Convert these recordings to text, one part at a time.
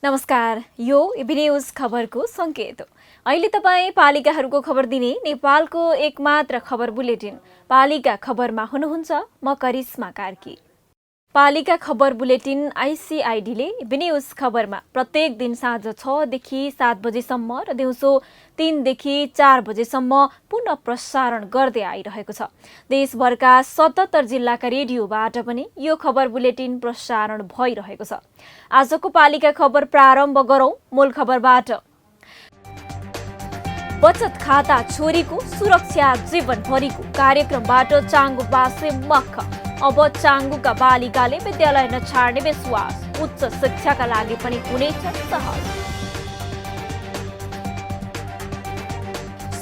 नमस्कार, यो AB news खबरको संकेत हो। अहिले तपाईँ पालिकाहरूको खबर दिने नेपालको एकमात्र खबर बुलेटिन पालिका खबरमा हुनुहुन्छ। म करिश्मा कार्की। पालिका खबर बुलेटिन आइसिआइडीले एबी न्यूज खबरमा प्रत्येक दिन साँझ 6 देखि 7 बजेसम्म र दिउँसो 3 देखि 4 बजेसम्म पुनः प्रसारण गर्दै आइरहेको छ। देशभरका 77 जिल्लाका रेडियोबाट पनि यो खबर बुलेटिन प्रसारण भइरहेको छ। आजको पालिका खबर प्रारम्भ गरौं मूल खबरबाट। बचत खाता छोरीको सुरक्षा जीवनभरिको कार्यक्रमबाट चाङ्गुबासे मख। अब चाङ्गुका बालिकाले विद्यालय नछाड्ने विश्वास, उच्च शिक्षाका लागि पनि हुनेछ सहज।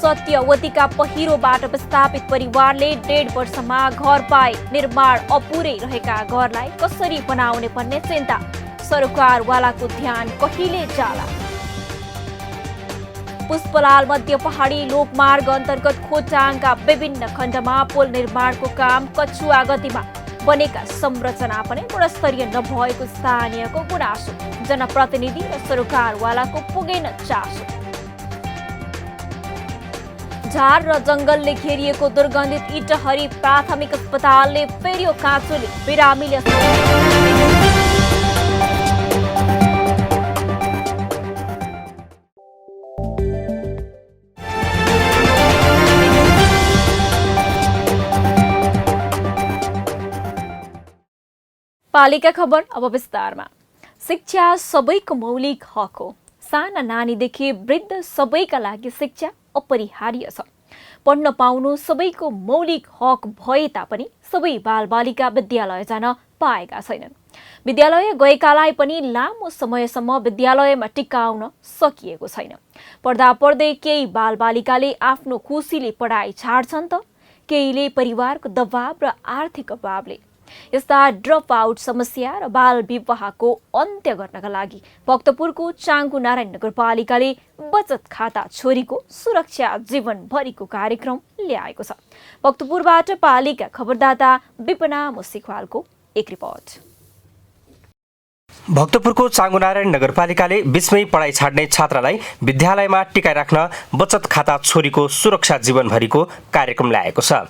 सत्यवतीका पहिरोबाट विस्थापित परिवारले 1.5 वर्षमा घर पाए। निर्माण अपुरै रहेका घरलाई कसरी बनाउने भन्ने चिन्ता। सरकारवालाको ध्यान कहिले जाला। पुष्पलाल मध्य पहाडी लोकमार्ग अन्तर्गत खोटाङका विभिन्न खण्डमा पुल निर्माणको काम कछुवा गतिमा। बनेका संरचना पनि गुणस्तरीय नभएको स्थानीयको गुनासो। जनप्रतिनिधि र सरकारवालाको पुगेन चासो। झार र जंगलले घेरिएको दुर्गन्धित इटहरी प्राथमिक अस्पतालले फेरियो काँचोले। बिरामीले पालिका खबर अब विस्तारमा। शिक्षा सबैको मौलिक हक हो। साना नानीदेखि वृद्ध सबैका लागि शिक्षा अपरिहार्य छ। पढ्न पाउनु सबैको मौलिक हक भए तापनि सबै बालबालिका विद्यालय जान पाएका छैनन्। विद्यालय गएकालाई पनि लामो समयसम्म विद्यालयमा टिकाउन सकिएको छैन। पढ्दा पढ्दै केही बालबालिकाले आफ्नो खुसीले पढाइ छाड्छन् त केहीले परिवारको दबाव र आर्थिक अभावले। यस्ता ड्रप आउट समस्या र बाल विवाहको अन्त्य गर्नका लागि भक्तपुरको चाङ्गु नारायण नगरपालिकाले बचत खाता छोरीको सुरक्षा जीवनभरिको कार्यक्रम ल्याएको छ। भक्तपुरबाट पालिका खबरदाता विपना मुसिखवालको एक रिपोर्ट। भक्तपुरको चाङ्गु नारायण नगरपालिकाले बीचमै पढाइ छाड्ने छात्रालाई विद्यालयमा टिकाइराख्न बचत खाता छोरीको सुरक्षा जीवनभरिको कार्यक्रम ल्याएको छ।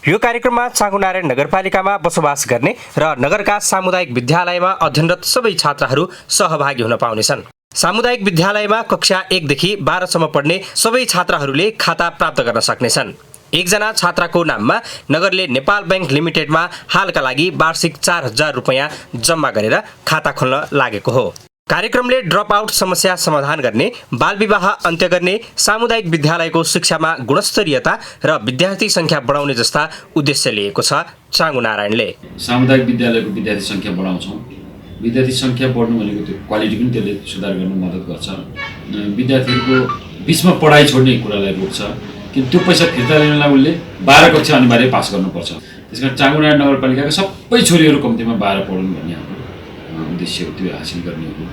यो कार्यक्रममा चाङ्गु नारायण नगरपालिकामा बसोबास गर्ने र नगरका सामुदायिक विद्यालयमा अध्ययनरत सबै छात्राहरू सहभागी हुन पाउनेछन्। सामुदायिक विद्यालयमा कक्षा 1 देखि 12 सम्म पढ्ने सबै छात्राहरूले खाता प्राप्त गर्न सक्नेछन्। एकजना छात्राको नाममा नगरले नेपाल बैंक लिमिटेडमा हालका लागि वार्षिक 4,000 रुपैयाँ जम्मा गरेर खाता खोल्न लागेको हो। कार्यक्रमले ड्रप आउट समस्या समाधान गर्ने, बालविवाह अन्त्य गर्ने, सामुदायिक विद्यालयको शिक्षामा गुणस्तरीयता र विद्यार्थी संख्या बढाउने जस्ता उद्देश्य लिएको छ। चाङ्गु नारायणले सामुदायिक विद्यालयको विद्यार्थी संख्या बढाउँछौँ। विद्यार्थी संख्या बढ्नु भनेको त्यो क्वालिटी पनि त्यसले सुधार गर्न मद्दत गर्छ। विद्यार्थीहरूको बिचमा पढाइ छोड्ने कुरालाई रोक्छ। कि त्यो पैसा फिर्ता लिनलाई उसले 12 कक्षा अनिवार्य पास गर्नुपर्छ। त्यसकारण चाङ्गु नारायण नगरपालिकाका सबै छोरीहरू कम्तीमा 12 पढ्नु भन्ने हाम्रो उद्देश्य हो। त्यो हासिल गर्ने हो।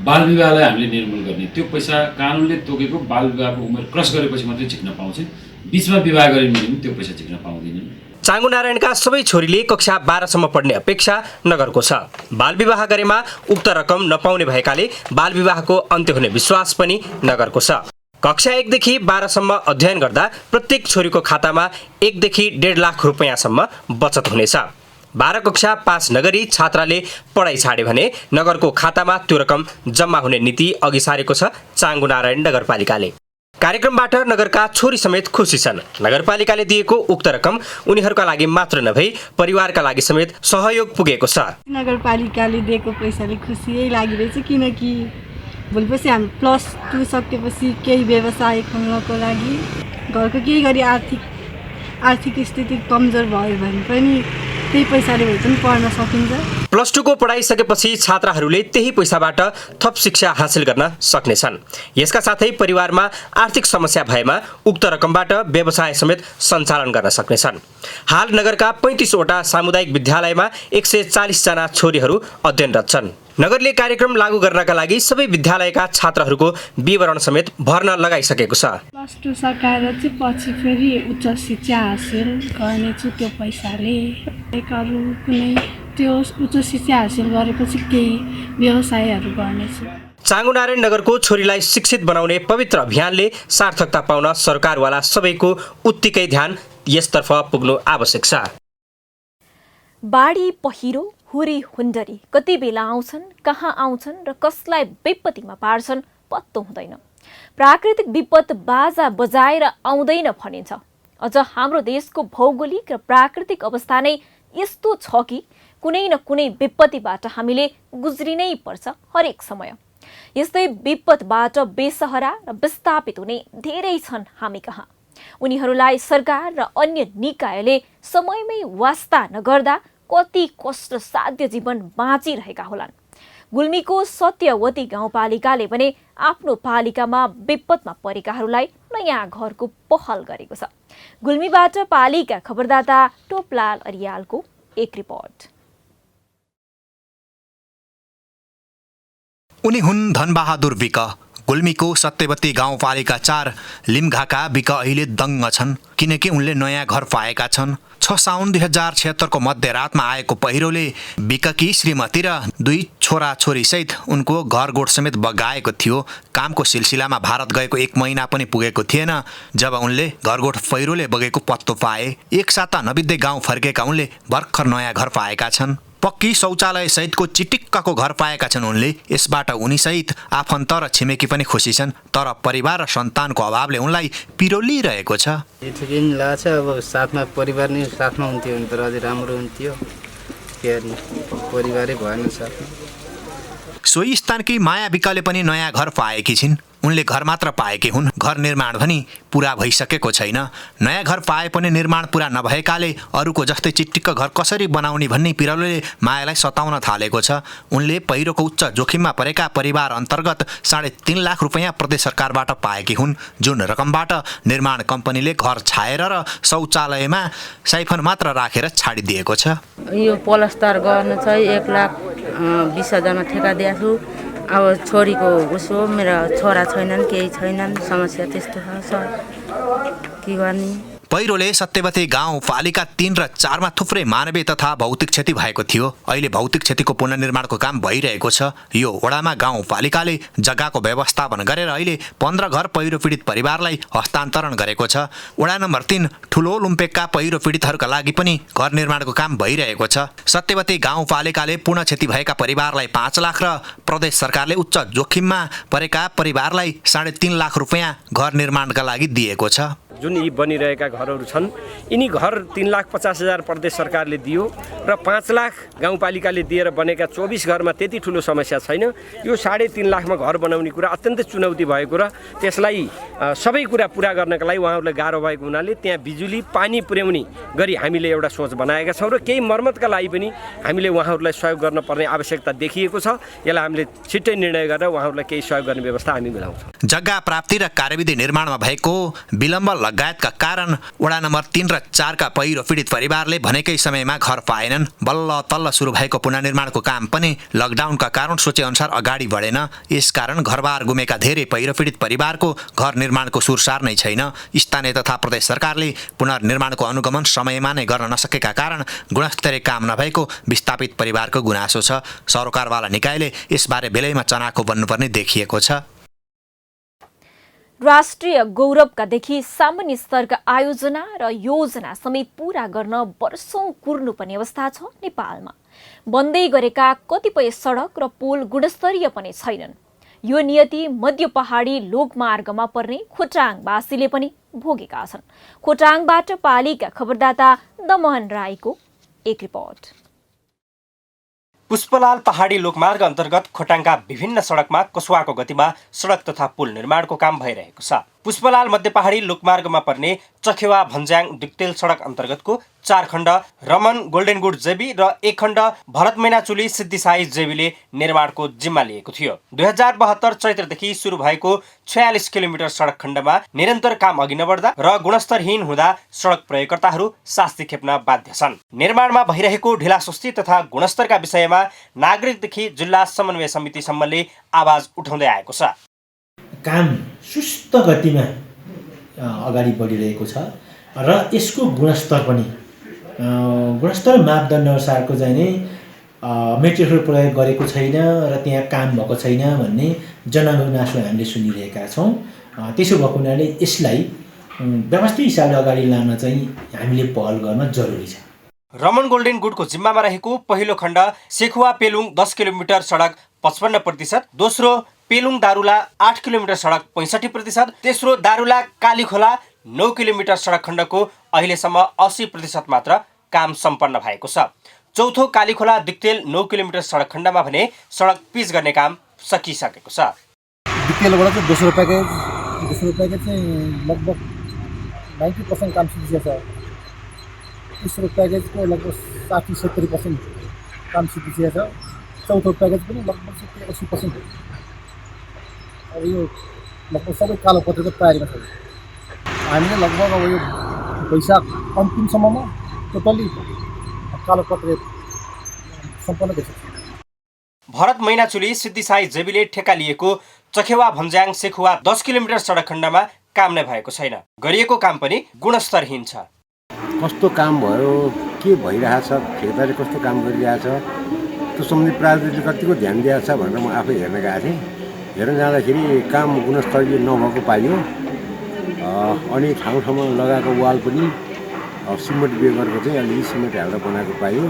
बाल विवाहलाई हामीले निर्मूल गर्ने। त्यो पैसा कानुनले तोकेको बाल विवाहको उमेर क्रस गरेपछि मात्रै झिक्न पाउँछ। बीचमा विवाह गरिन् भने त्यो पैसा झिक्न पाउँदैनन्। चाङ्गु नारायणका सबै छोरीले कक्षा 12 सम्म पढ्ने अपेक्षा नगरको छ। बाल विवाह गरेमा उक्त रकम नपाउने भएकाले बाल विवाहको अन्त्य हुने विश्वास पनि नगरको छ। कक्षा 1 देखि 12 सम्म अध्ययन गर्दा प्रत्येक छोरीको खातामा 1 देखि 1.5 लाख रुपैयाँसम्म बचत हुनेछ। 12 कक्षा पास नगरी छात्राले पढाइ छाडे भने नगरको खातामा त्यो रकम जम्मा हुने नीति अघि सारेको छ चाङ्गु नारायण नगरपालिकाले। कार्यक्रमबाट नगरका छोरी समेत खुसी छन्। नगरपालिकाले दिएको उक्त रकम उनीहरूका लागि मात्र नभई परिवारका लागि समेत सहयोग पुगेको छ। नगरपालिकाले दिएको पैसाले खुसी लागिरहेछ, किनकि भोलिपछि हामी +2 सकेपछि केही व्यवसाय खोल्नको लागि घरको केही गरी आर्थिक स्थिति कमजोर भयो भने पनि त्यही पैसाले भए पनि पढ्न सकिन्छ। प्लस 2 को पढाइसकेपछि छात्राहरूले त्यही पैसाबाट थप शिक्षा हासिल गर्न सक्नेछन्। यसका साथै परिवारमा आर्थिक समस्या भएमा उक्त रकमबाट व्यवसाय समेत सञ्चालन गर्न सक्नेछन्। हाल नगरका 35 वटा सामुदायिक विद्यालयमा 140 जना छोरीहरू अध्ययनरत छन्। नगरले कार्यक्रम लागू गर्नका लागि सबै विद्यालयका छात्रहरूको विवरण समेत भर्न लगाइसकेको छ। प्लस 2 सकाएर चाहिँ पछि फेरि उच्च शिक्षा हासिल गर्नेछु त्यो पैसाले। अरू कुनै त्यो उच्च शिक्षा हासिल गरेपछि केही व्यवसायहरू गर्नेछु। चाँगुनारायण नगरको छोरीलाई शिक्षित बनाउने पवित्र अभियानले सार्थकता पाउन सरकारवाला सबैको उत्तिकै ध्यान यसतर्फ पुग्नु आवश्यक छ। बाढी, पहिरो, हुरी हुन्डरी कति बेला आउँछन्, कहाँ आउँछन् र कसलाई विपत्तिमा पार्छन् पत्तो हुँदैन। प्राकृतिक विपद बाजा बजाएर आउँदैन भनिन्छ। अझ हाम्रो देशको भौगोलिक र प्राकृतिक अवस्था नै यस्तो छ कि कुनै न कुनै विपत्तिबाट हामीले गुज्रिनै पर्छ हरेक समय। यस्तै विपदबाट बेसहारा र विस्थापित हुने धेरै छन् हामी कहाँ। उनीहरूलाई सरकार र अन्य निकायले समयमै वास्ता नगर्दा कति कष्टसाध्य जीवन बाँचिरहेका होलान्। गुल्मीको सत्यवती गाउँपालिकाले भने आफ्नो पालिकामा विपदमा परेकाहरूलाई नयाँ घरको पहल गरेको छ। गुल्मीबाट पालिका खबरदाता टोपलाल अरियालको एक रिपोर्ट। उनी हुन् धनबहादुर विक। गुल्मीको सत्यवती गाउँपालिका 4 लिम्घाका विक अहिले दङ्ग छन्, किनकि उनले नयाँ घर पाएका छन्। 6 साउन 2076 को मध्यरातमा आएको पहिरोले विककी श्रीमती र 2 छोराछोरी सहित उनको घरगोठ समेत बगाएको थियो। कामको सिलसिलामा भारत गएको 1 महिना पनि पुगेको थिएन जब उनले घरगोठ पहिरोले बगेको पत्तो पाए। एक साता नबित्दै गाउँ फर्केका उनले भर्खर नयाँ घर पाएका छन्। पक्की शौचालय सहितको चिटिक्कको घर पाएका छन् उनले। यसबाट उनी सहित आफन्त र छिमेकी पनि खुसी छन्, तर परिवार र सन्तानको अभावले उनलाई पिरोलिरहेको छ। ठिकै नि लाग्छ। अब साथमा परिवार नै साथमा हुन्थ्यो भने त अझै राम्रो हुन्थ्यो। परिवारै भएन साथमा। सोही स्थानकी माया विकले पनि नयाँ घर पाएकी छिन्। उनले घर मात्र पाएकी हुन्, घर निर्माण पनि पूरा भइसकेको छैन। नयाँ घर पाए पनि निर्माण पूरा नभएकाले अरूको जस्तै चिट्टिक्क घर कसरी बनाउने भन्ने पिरोलले मायालाई सताउन थालेको छ। उनले पहिरोको उच्च जोखिममा परेका परिवार अन्तर्गत 3.5 लाख रुपैयाँ प्रदेश सरकारबाट पाएकी हुन्, जुन रकमबाट निर्माण कम्पनीले घर छाएर र शौचालयमा साइफन मात्र राखेर छाडिदिएको छ। यो प्लास्टर गर्नु चाहिँ 1,20,000 ठेका दिएको छु। अब छोरीको उसो मेरो छोरा छैनन्, केही छैनन्, समस्या त्यस्तो छ के गर्ने। पहिरोले सत्यवती गाउँपालिका 3 र 4 मा थुप्रै मानवीय तथा भौतिक क्षति भएको थियो। अहिले भौतिक क्षतिको पुनर्निर्माणको काम भइरहेको छ। यो वडामा गाउँपालिकाले जग्गाको व्यवस्थापन गरेर अहिले 15 घर पहिरो पीडित परिवारलाई हस्तान्तरण गरेको छ। वडा नम्बर 3 ठुलो लुम्पेकका पहिरो पीडितहरूका लागि पनि घर निर्माणको काम भइरहेको छ। सत्यवती गाउँपालिकाले पूर्ण क्षति भएका परिवारलाई 5 लाख र प्रदेश सरकारले उच्च जोखिममा परेका परिवारलाई 3.5 लाख रुपैयाँ घर निर्माणका लागि दिएको छ। जुन यी बनिरहेका घरहरू छन्, यिनी घर 3,50,000 प्रदेश सरकारले दियो र 5 लाख गाउँपालिकाले दिएर बनेका 24 घरमा त्यति ठुलो समस्या छैन। यो 3.5 लाखमा घर बनाउने कुरा अत्यन्तै चुनौती भएको र त्यसलाई सबै कुरा पुरा गर्नका लागि उहाँहरूलाई गाह्रो भएको हुनाले त्यहाँ बिजुली पानी पुर्याउने गरी हामीले एउटा सोच बनाएका छौँ र केही मर्मतका लागि पनि हामीले उहाँहरूलाई सहयोग गर्नुपर्ने आवश्यकता देखिएको छ। यसलाई हामीले छिट्टै निर्णय गरेर उहाँहरूलाई केही सहयोग गर्ने व्यवस्था हामी मिलाउँछौँ। जग्गा प्राप्ति र कार्यविधि निर्माणमा भएको विलम्ब लगायतका कारण वडा नम्बर 3 र 4 का पहिरो पीडित परिवारले भनेकै समयमा घर पाएनन्। बल्ल तल्ल सुरु भएको पुनर्निर्माणको काम पनि लकडाउनका कारण सोचे अनुसार अगाडि बढेन। यसकारण घरबार गुमेका धेरै पहिरो पीडित परिवारको घर निर्माणको सुरसार नै छैन। स्थानीय तथा प्रदेश सरकारले पुनर्निर्माणको अनुगमन समयमा नै गर्न नसकेका कारण गुणस्तरीय काम नभएको विस्थापित परिवारको गुनासो छ। सरकारवाला निकायले यसबारे बेलैमा चनाखो बन्नुपर्ने देखिएको छ। राष्ट्रिय गौरवकादेखि सामान्य स्तरका आयोजना र योजना समेत पूरा गर्न वर्षौं कुर्नुपर्ने अवस्था छ नेपालमा। बन्दै गरेका कतिपय सडक र पुल गुणस्तरीय पनि छैनन्। यो नियति मध्य पहाडी लोकमार्गमा पर्ने खोटाङवासीले पनि भोगेका छन्। खोटाङबाट पालिका खबरदाता दमन राईको एक रिपोर्ट। पुष्पलाल पहाडी लोकमार्ग अन्तर्गत खोटाङका विभिन्न सडकमा कसुवाको गतिमा सडक तथा पुल निर्माणको काम भइरहेको छ। पुष्पलाल मध्यपहाडी लोकमार्गमा पर्ने चखेवा भन्ज्याङ दुक्तेल सडक अन्तर्गतको 4 खण्ड रमन गोल्डेनगुड जेबी र 1 खण्ड भरत मैनाचुली सिद्धिसाई जेबीले निर्माणको जिम्मा लिएको थियो। 2072 चैत्रदेखि सुरु भएको 46 किलोमिटर सडक खण्डमा निरन्तर काम अघि नबढ्दा र गुणस्तरहीन हुँदा सडक प्रयोगकर्ताहरू शास्ति खेप्न बाध्य छन्। निर्माणमा भइरहेको ढिलासुस्ती तथा गुणस्तरका विषयमा नागरिकदेखि जिल्ला समन्वय समितिसम्मले आवाज उठाउँदै आएको छ। काम सुस्त गतिमा अगाडि बढिरहेको छ र यसको गुणस्तर पनि गुणस्तर मापदण्ड अनुसारको चाहिँ नै मेटेरियल प्रयोग गरेको छैन र त्यहाँ काम भएको छैन भन्ने जनगुनासो हामीले सुनिरहेका छौँ। त्यसो भएको हुनाले यसलाई व्यवस्थित हिसाबले अगाडि लान चाहिँ हामीले पहल गर्न जरुरी छ। रमन गोल्डेनगुडको जिम्मामा रहेको पहिलो खण्ड सेखुवा पेलुङ 10 किलोमिटर सडक 55%, दोस्रो पेलुङ दारुला 8 किलोमिटर सडक 65%, तेस्रो दारुला कालीखोला 9 किलोमिटर सडक खण्डको अहिलेसम्म 80% मात्र काम सम्पन्न भएको छ। चौथो कालीखोला दिक्तेल 9 किलोमिटर सडक खण्डमा भने सडक पिच गर्ने काम सकिसकेको छ। दिक्तेलबाट चाहिँ दोस्रो प्याकेज चाहिँ लगभग 90% काम सकिएको छ। तेस्रो प्याकेजको लगभग 60-70% काम सकिएको छ। चौथो प्याकेज पनि लगभग 70-80%। अब यो लगभग सबै कालो पत्रेको तयारीमा छ। हामीले लगभग अब यो वैशाख अन्तिमसम्ममा टोटली कालो पत्रे सम्पन्न भइसक्छ। भरत मैनाचुली सिद्धिसाई जेबीले ठेक्का लिएको चखेवा भन्ज्याङ सेखुवा 10 किलोमिटर सडक खण्डमा काम नै भएको छैन। गरिएको काम पनि गुणस्तरहीन छ। कस्तो काम भयो, के भइरहेछ, ठेकेदारले कस्तो काम गरिरहेछ, त्यो सम्बन्धी प्राविधिकले कतिको ध्यान दिएको छ भनेर म आफै हेर्न गएको थिएँ। हेर्न जाँदाखेरि काम गुणस्तरीय नभएको पाइयो। अनि ठाउँमा लगाएको वाल पनि सिमेन्ट बेगरको चाहिँ अलिकति सिमेन्ट हालेर बनाएको पाइयो।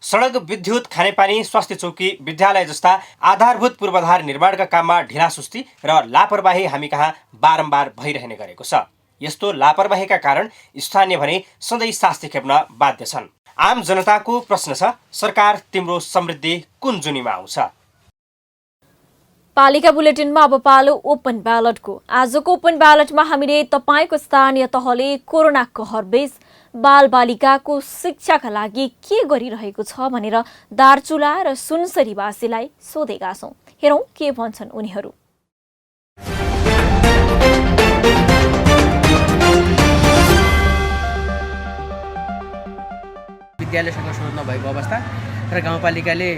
सडक, विद्युत, खानेपानी, स्वास्थ्य चौकी, विद्यालय जस्ता आधारभूत पूर्वाधार निर्माणका काममा ढिलासुस्ती र लापरवाही हामी कहाँ बारम्बार भइरहने गरेको छ। यस्तो लापरवाहीका कारण स्थानीय भने सधैँ शास्ति खेप्न बाध्य छन्। आम जनताको प्रश्न छ, सरकार तिम्रो समृद्धि कुन जुनीमा आउँछ? पालिका बुलेटिनमा अब पालो ओपन ब्यालेटको। आजको ओपन ब्यालेटमा हामीले तपाईको स्थानीय तहले कोरोना कहरबीच बालबालिकाको शिक्षाका लागि के गरिरहेको छ भनेर दार्चुला र सुनसरीवासीलाई सोधेका छौँ। हेरौँ के भन्छन् उनीहरू। विद्यालयसँग सहयोग नभएको अवस्था र गाउँपालिकाले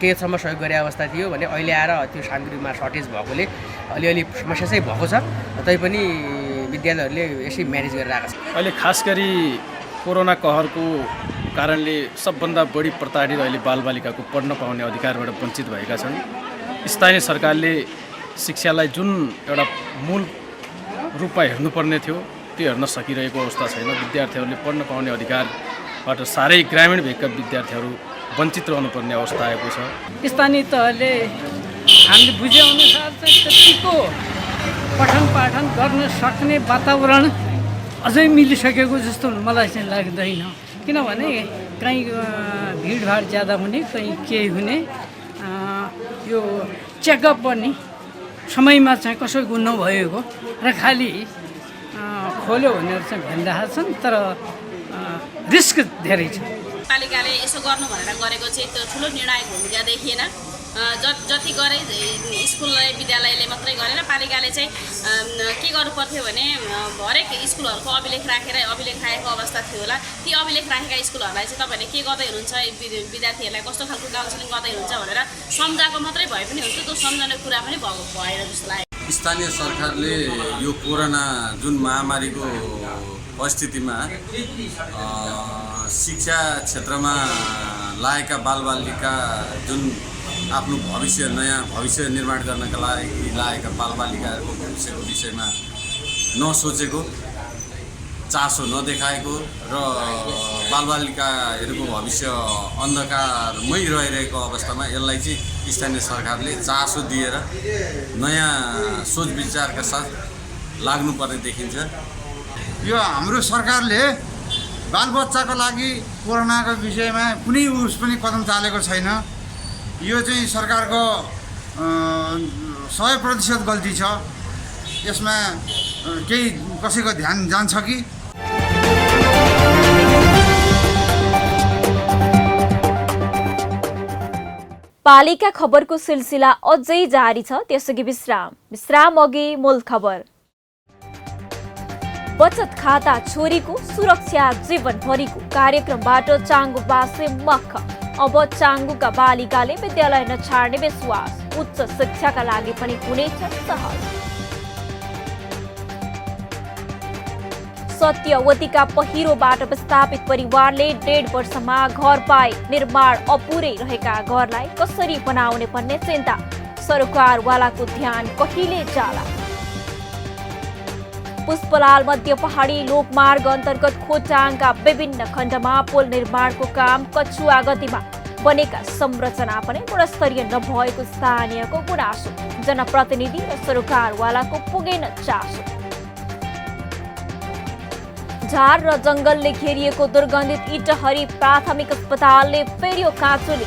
केहीसम्म सहयोग गरे अवस्था थियो भने अहिले आएर त्यो सामग्रीमा सर्टेज भएकोले अलिअलि समस्या चाहिँ भएको छ। तैपनि विद्यालयहरूले यसै म्यानेज गरेर आएको छ। अहिले खास गरी कोरोना कहरको कारणले सबभन्दा बढी प्रताडित अहिले बालबालिकाको पढ्न पाउने अधिकारबाट वञ्चित भएका छन्। स्थानीय सरकारले शिक्षालाई जुन एउटा मूल रूपमा हेर्नुपर्ने थियो त्यो हेर्न सकिरहेको अवस्था छैन। विद्यार्थीहरूले पढ्न पाउने अधिकारबाट साह्रै ग्रामीण भेगका विद्यार्थीहरू वञ्चित रहनुपर्ने अवस्था आएको छ। स्थानीय तहले हामीले बुझेअनुसार चाहिँ त्यतिको पठन पाठन गर्न सक्ने वातावरण अझै मिलिसकेको जस्तो मलाई चाहिँ लाग्दैन। किनभने कहीँ भिडभाड ज्यादा हुने, कहीँ केही हुने, यो चेकअप पनि समयमा चाहिँ कसैको नभएको र खालि खोल्यो भनेर चाहिँ भनिरहेका छन्, तर रिस्क धेरै छ। पालिकाले यसो गर्नु भनेर गरेको चाहिँ त्यो ठुलो निर्णायक भूमिका देखिएन। जति गरे स्कुलले विद्यालयले मात्रै गरेर पालिकाले चाहिँ के गर्नु पर्थ्यो भने हरेक स्कुलहरूको अभिलेख राखेको अवस्था थियो होला। ती अभिलेख राखेका स्कुलहरूलाई चाहिँ तपाईँहरूले के गर्दै हुनुहुन्छ, विद्यार्थीहरूलाई कस्तो खालको काउन्सिलिङ गर्दै हुनुहुन्छ भनेर सम्झाएको मात्रै भए पनि हुन्थ्यो। त्यो सम्झने कुरा पनि भएर जस्तो लाग्यो। स्थानीय सरकारले यो कोरोना जुन महामारीको परिस्थितिमा शिक्षा क्षेत्रमा लागेका बालबालिका जुन आफ्नो नयाँ भविष्य निर्माण गर्नका लागि लागेका बालबालिकाहरूको भविष्यको विषयमा नसोचेको, चासो नदेखाएको र बालबालिकाहरूको भविष्य अन्धकारमै रहिरहेको अवस्थामा यसलाई चाहिँ स्थानीय सरकारले चासो दिएर नयाँ सोच विचारका साथ लाग्नुपर्ने देखिन्छ। यो हाम्रो सरकारले बालबच्चाको लागि कोरोनाको विषयमा कुनै पनि कदम चालेको छैन। यो चाहिँ सरकारको 100% गल्ती छ। यसमा केही कसैको ध्यान जान्छ कि? पालिका खबरको सिलसिला अझै जारी छ, त्यसअघि विश्राम अघि मूल खबर। बचत खाता छोरीको सुरक्षा जीवनभरिको कार्यक्रमबाट चाङ्गुबासे मख। अब चाङ्गुका बालिकाले विद्यालय नछाड्ने विश्वास, उच्च शिक्षाका लागि पनि हुनेछ सहज। सत्यवतीका पहिरोबाट विस्थापित परिवारले 1.5 वर्षमा घर पाए। निर्माण अपुरै रहेका घरलाई कसरी बनाउने भन्ने चिन्ता, सरकारवालाको ध्यान कहिले जाला? पुष्पलाल मध्य पहाडी लोकमार्ग अन्तर्गत खोटाङका विभिन्न खण्डमा पुल निर्माणको काम कछुवा गतिमा। बनेका संरचना पनि गुणस्तरीय नभएको स्थानीयको गुनासो, जनप्रतिनिधि र सरकारवालाको पुगेन चासो। झार र जंगलले घेरिएको दुर्गन्धित इटहरी प्राथमिक अस्पतालले फेरियो काँचोले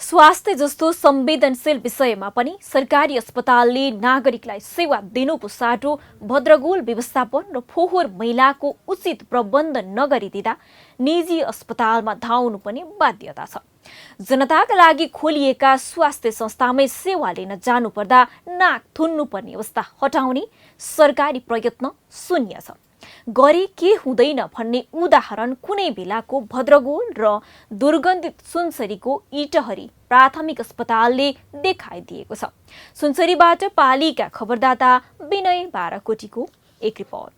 स्वास्थ्य जस्तो संवेदनशील विषयमा पनि सरकारी अस्पतालले नागरिकलाई सेवा दिनुको साटो भद्रगोल व्यवस्थापन र फोहोर मैलाको उचित प्रबन्ध नगरिदिँदा निजी अस्पतालमा धाउनु पनि बाध्यता छ। जनताका लागि खोलिएका स्वास्थ्य संस्थामै सेवा लिन जानुपर्दा नाक थुन्नुपर्ने अवस्था हटाउने सरकारी प्रयत्न शून्य छ। गरे के हुँदैन भन्ने उदाहरण कुनै बेलाको भद्रगोल र दुर्गन्धित सुनसरीको इटहरी प्राथमिक अस्पतालले देखाइदिएको छ। सुनसरीबाट पालिका खबरदाता विनय बाराकोटीको एक रिपोर्ट।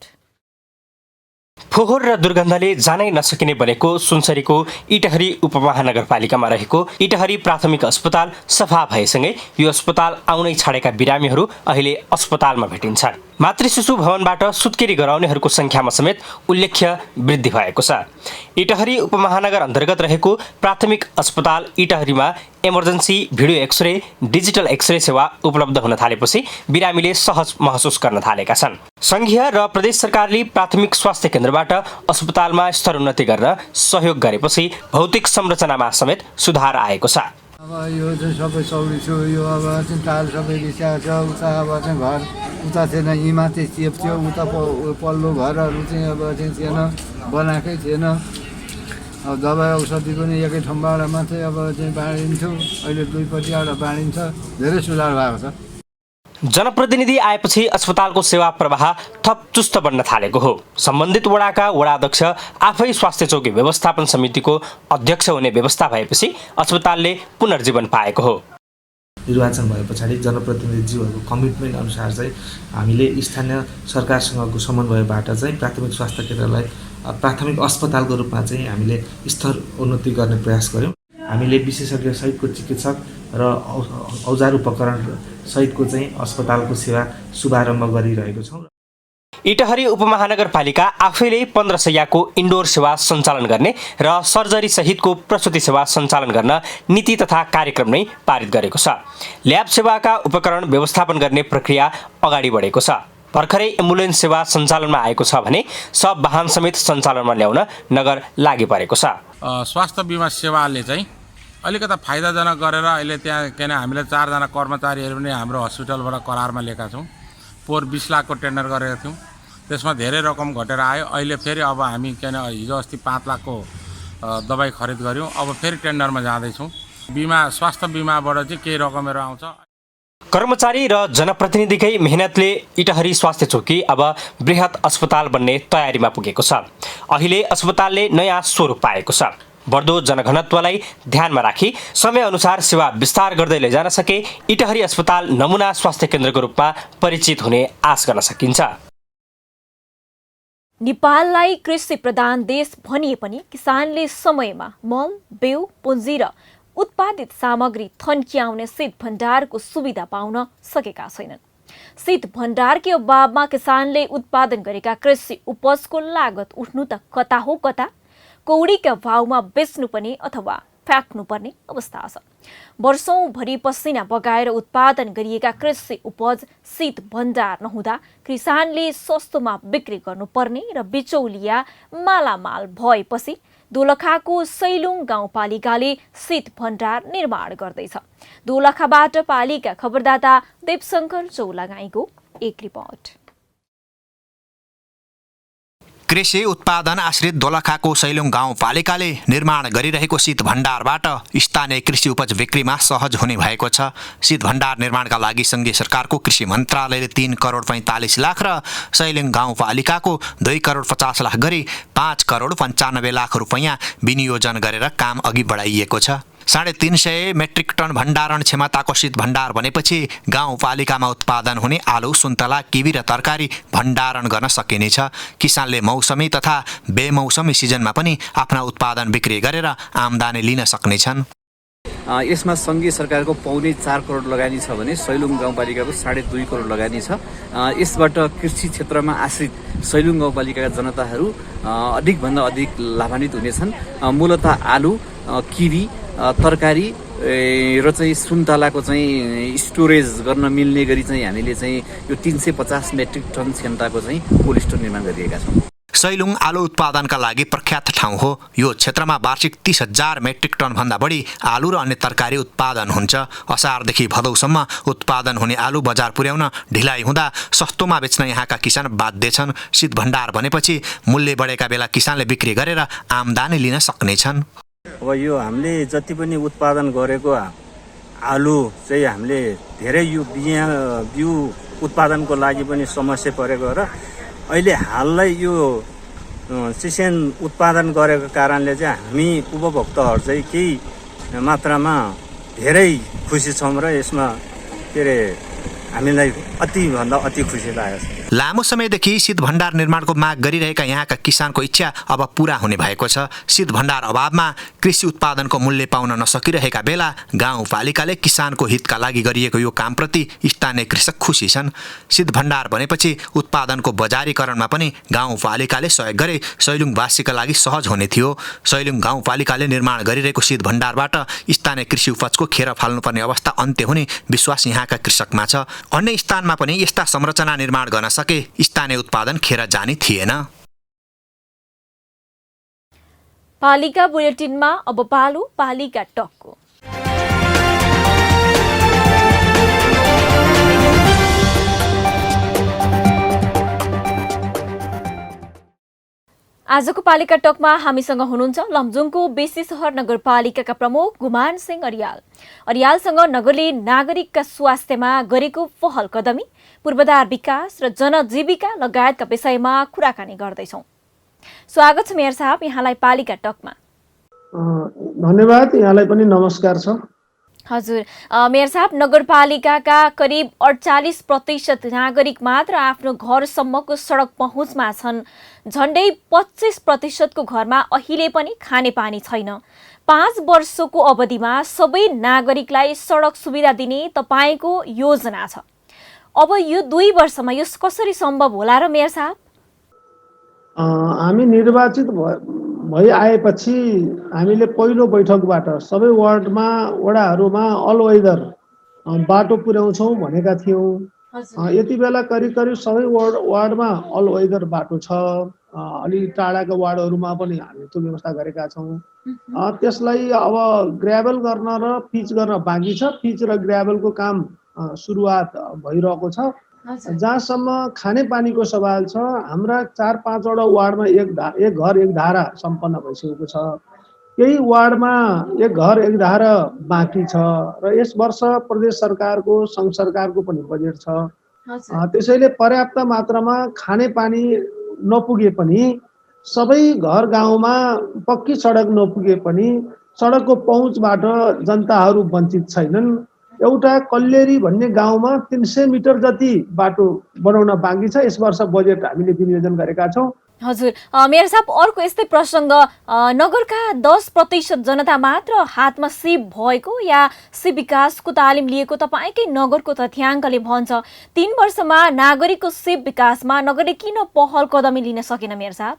फोहोर र दुर्गन्धले जानै नसकिने बनेको सुनसरीको इटहरी उपमहानगरपालिकामा रहेको इटहरी प्राथमिक अस्पताल सफा भएसँगै यो अस्पताल आउनै छाडेका बिरामीहरू अहिले अस्पतालमा भेटिन्छन्। मातृशिशु भवनबाट सुत्केरी गराउनेहरूको संख्यामा समेत उल्लेख्य वृद्धि भएको छ। इटहरी उपमहानगर अन्तर्गत रहेको प्राथमिक अस्पताल इटहरीमा emergency video x ray, digital x ray सेवा उपलब्ध हुन थालेपछि बिरामीले सहज महसुस गर्न थालेका छन्। संघीय र प्रदेश सरकारले प्राथमिक स्वास्थ्य केन्द्रबाट अस्पतालमा स्तरोन्नति गर्न सहयोग गरेपछि भौतिक संरचनामा समेत सुधार आएको छ। अब यो चाहिँ सबै सौरी छु, यो अब चाहिँ ताल सबै बिस्याएको छ। उता अब चाहिँ घर उता थिएन, यहीँ माथि चेप थियो, उता पल्लो घरहरू चाहिँ अब चाहिँ थिएन, बनाएकै थिएन। अब दबाई औषधि पनि एकै ठाउँबाट मात्रै अब चाहिँ बाँडिन्थ्यो, अहिले दुईपट्टिबाट बाँडिन्छ। धेरै सुधार भएको छ। जनप्रतिनिधि आएपछि अस्पतालको सेवा प्रवाह थप चुस्त बन्न थालेको हो। सम्बन्धित वडाका वडाध्यक्ष आफै स्वास्थ्य चौकी व्यवस्थापन समितिको अध्यक्ष हुने व्यवस्था भएपछि अस्पतालले पुनर्जीवन पाएको हो। निर्वाचन भए पछाडि जनप्रतिनिधिज्यूहरूको कमिटमेन्ट अनुसार चाहिँ हामीले स्थानीय सरकारसँगको समन्वयबाट चाहिँ प्राथमिक स्वास्थ्य केन्द्रलाई प्राथमिक अस्पतालको रूपमा चाहिँ हामीले स्तर उन्नति गर्ने प्रयास गर्यौँ। हामीले विशेषज्ञ सहितको चिकित्सक र औजार उपकरण सहितको चाहिँ अस्पतालको सेवा शुभारम्भ गरिरहेको छौँ। इटहरी उपमहानगरपालिका आफैले 15 शय्याको इन्डोर सेवा सञ्चालन गर्ने र सर्जरी सहितको प्रसुति सेवा सञ्चालन गर्न नीति तथा कार्यक्रम नै पारित गरेको छ। ल्याब सेवाका उपकरण व्यवस्थापन गर्ने प्रक्रिया अगाडि बढेको छ। भर्खरै एम्बुलेन्स सेवा सञ्चालनमा आएको छ भने सब वाहन समेत सञ्चालनमा ल्याउन नगर लागि परेको छ। स्वास्थ्य बिमा सेवाले चाहिँ अलिकता फाइदाजनक गरेर अहिले त्यहाँ किन हामीले 4 जना कर्मचारीहरू पनि हाम्रो हस्पिटलबाट करारमा लिएका छौँ। पोहोर 20 लाखको टेन्डर गरेका थियौँ, त्यसमा धेरै रकम घटेर आयो। अहिले फेरि अब हामी किन हिजो अस्ति 5 लाखको दबाई खरिद गऱ्यौँ, अब फेरि टेन्डरमा जाँदैछौँ। बिमा स्वास्थ्य बिमाबाट चाहिँ केही रकमहरू आउँछ। कर्मचारी र जनप्रतिनिधिकै मेहनतले इटहरी स्वास्थ्य चौकी अब बृहत अस्पताल बन्ने तयारीमा पुगेको छ। अहिले अस्पतालले नयाँ स्वरूप पाएको छ। बढ्दो जनघनत्वलाई ध्यानमा राखी समयअनुसार सेवा विस्तार गर्दै लैजान सके इटहरी अस्पताल नमुना स्वास्थ्य केन्द्रको रूपमा परिचित हुने आश गर्न सकिन्छ। नेपाललाई कृषि प्रधान देश भनिए पनि किसानले समयमा मल, बेउ, पुँजी र उत्पादित सामग्री थन्क्याउने शीत भण्डारको सुविधा पाउन सकेका छैनन्। शीत भण्डारकै अभावमा किसानले उत्पादन गरेका कृषि उपजको लागत उठ्नु त कता हो कता, कौडीका भावमा बेच्नु पनि अथवा फ्याँक्नुपर्ने अवस्था छ। वर्षौँभरि पसिना बगाएर उत्पादन गरिएका कृषि उपज शीत भण्डार नहुँदा किसानले सस्तोमा बिक्री गर्नुपर्ने र बिचौलिया मालामाल भएपछि दोलखाको सैलुङ गाउँपालिकाले शीत भण्डार निर्माण गर्दैछ। दोलखाबाट पालिका खबरदाता देवशंकर चौलागाईको एक रिपोर्ट। कृषि उत्पादन आश्रित दोलखाको सैलुङ गाउँपालिकाले निर्माण गरिरहेको शीत भण्डारबाट स्थानीय कृषि उपज बिक्रीमा सहज हुने भएको छ। शीत भण्डार निर्माणका लागि सङ्घीय सरकारको कृषि मन्त्रालयले 3 करोड 45 लाख र सैलुङ गाउँपालिकाको 2 करोड 50 लाख गरी 5 करोड 95 लाख रुपैयाँ विनियोजन गरेर काम अघि बढाइएको छ। 350 मेट्रिक टन भण्डारण क्षमताको शीत भण्डार बनेपछि गाउँपालिकामा उत्पादन हुने आलु, सुन्तला, किवी र तरकारी भण्डारण गर्न सकिनेछ। किसानले मौसमी तथा बेमौसमी सिजनमा पनि आफ्ना उत्पादन बिक्री गरेर आम्दानी लिन सक्नेछन्। यसमा सङ्घीय सरकारको पौने 4 करोड लगानी छ भने सैलुङ गाउँपालिकाको 2.5 करोड लगानी छ। यसबाट कृषि क्षेत्रमा आश्रित सैलुङ गाउँपालिकाका जनताहरू अधिकभन्दा अधिक लाभान्वित हुनेछन्। मूलतः आलु, किवी, तरकारी र चाहिँ सुन्तलाको चाहिँ स्टोरेज गर्न मिल्ने गरी चाहिँ हामीले चाहिँ यो 350 मेट्रिक टन क्षमताको चाहिँ कोल्ड स्टोर निर्माण गरिएका छौँ। सैलुङ आलु उत्पादनका लागि प्रख्यात ठाउँ हो। यो क्षेत्रमा वार्षिक 30,000 मेट्रिक टनभन्दा बढी आलु र अन्य तरकारी उत्पादन हुन्छ। असारदेखि भदौसम्म उत्पादन हुने आलु बजार पुर्याउन ढिलाइ हुँदा सस्तोमा बेच्न यहाँका किसान बाध्य छन्। शीत भण्डार बनेपछि मूल्य बढेका बेला किसानले बिक्री गरेर आम्दानी लिन सक्नेछन्। अब यो हामीले जति पनि उत्पादन गरेको आलु चाहिँ हामीले धेरै यो बिउ उत्पादनको लागि पनि समस्या परेको र अहिले हाललाई यो सिजन उत्पादन गरेको कारणले चाहिँ हामी उपभोक्ताहरू चाहिँ केही मात्रामा धेरै खुसी छौँ र यसमा के अरे हामीलाई अतिभन्दा अति खुसी लागेको छ। लामो समयदेखि शीत भण्डार निर्माणको माग गरिरहेका यहाँका किसानको इच्छा अब पूरा हुने भएको छ। शीत भण्डार अभावमा कृषि उत्पादनको मूल्य पाउन नसकिरहेका बेला गाउँपालिकाले किसानको हितका लागि गरिएको यो कामप्रति स्थानीय कृषक खुसी छन्। शीत भण्डार बनेपछि उत्पादनको बजारीकरणमा पनि गाउँपालिकाले सहयोग गरे सैलुङवासीका लागि सहज हुने थियो। सैलुङ गाउँपालिकाले निर्माण गरिरहेको शीत भण्डारबाट स्थानीय कृषि उपजको खेर फाल्नुपर्ने अवस्था अन्त्य हुने विश्वास यहाँका कृषकमा छ। अन्य स्थानमा पनि यस्ता संरचना निर्माण गर्न सके स्थानीय उत्पादन खेर जाने थिएन। पालिका बुलेटिनमा अब पालो पालिका टकको। आजको पालिका टकमा हामीसँग हुनुहुन्छ लमजुङको बेसी सहर नगरपालिकाका प्रमुख गुमान सिंह अरियाल। अरियालसँग नगरले नागरिकका स्वास्थ्यमा गरेको पहल कदमी, पूर्वाधार विकास र जनजीविका लगायतका विषयमा कुराकानी गर्दैछौँ। स्वागत छ मेयर साहब यहाँलाई पालिका टकमा। धन्यवाद, यहाँलाई पनि नमस्कार छ। हजुर मेयर साहब, नगरपालिकाका करिब 48% नागरिक मात्र आफ्नो घरसम्मको सडक पहुँचमा छन्। झन्डै 25% को घरमा अहिले पनि खानेपानी छैन। 5 वर्षको अवधिमा सबै नागरिकलाई सडक सुविधा दिने तपाईको योजना छ। अब यो 2 वर्षमा यो कसरी सम्भव होला र मेयर साहब? हामी निर्वाचित भई आएपछि हामीले पहिलो बैठकबाट सबै वडाहरूमा अल वेदर बाटो पुर्याउँछौँ भनेका थियौँ। यति बेला करिब सबै वार्डमा अल वेदर बाटो छ। अलि टाढाका वार्डहरूमा पनि हामी त्यो व्यवस्था गरेका छौँ। त्यसलाई अब ग्राभल गर्न र पिच गर्न बाँकी छ। पिच र ग्राभलको काम सुरुवात भइरहेको छ। जहाँसम्म खानेपानीको सवाल छ, हाम्रा 4-5 वटा वार्डमा एक घर एक धारा सम्पन्न भइसकेको छ। केही वार्डमा एक घर एक धारा बाँकी छ र यस वर्ष प्रदेश सरकारको सङ्घ सरकारको पनि बजेट छ। त्यसैले पर्याप्त मात्रामा खानेपानी नपुगे पनि, सबै घर गाउँमा पक्की सडक नपुगे पनि सडकको पहुँचबाट जनताहरू वञ्चित छैनन्। एउटा कल्लेरी भन्ने गाउँमा 300 मिटर जति बाटो बनाउन बाँकी छ। यस वर्ष बजेट हामीले विनियोजन गरेका छौँ। हजुर मेयर साहब, अर्को यस्तै प्रसङ्ग, नगरका 10% जनता मात्र हातमा सिप भएको या सिप विकासको तालिम लिएको तपाईँकै नगरको तथ्याङ्कले भन्छ। 3 वर्षमा नागरिकको सिप विकासमा नगरले किन पहल कदमी लिन सकेन मेयर साहब?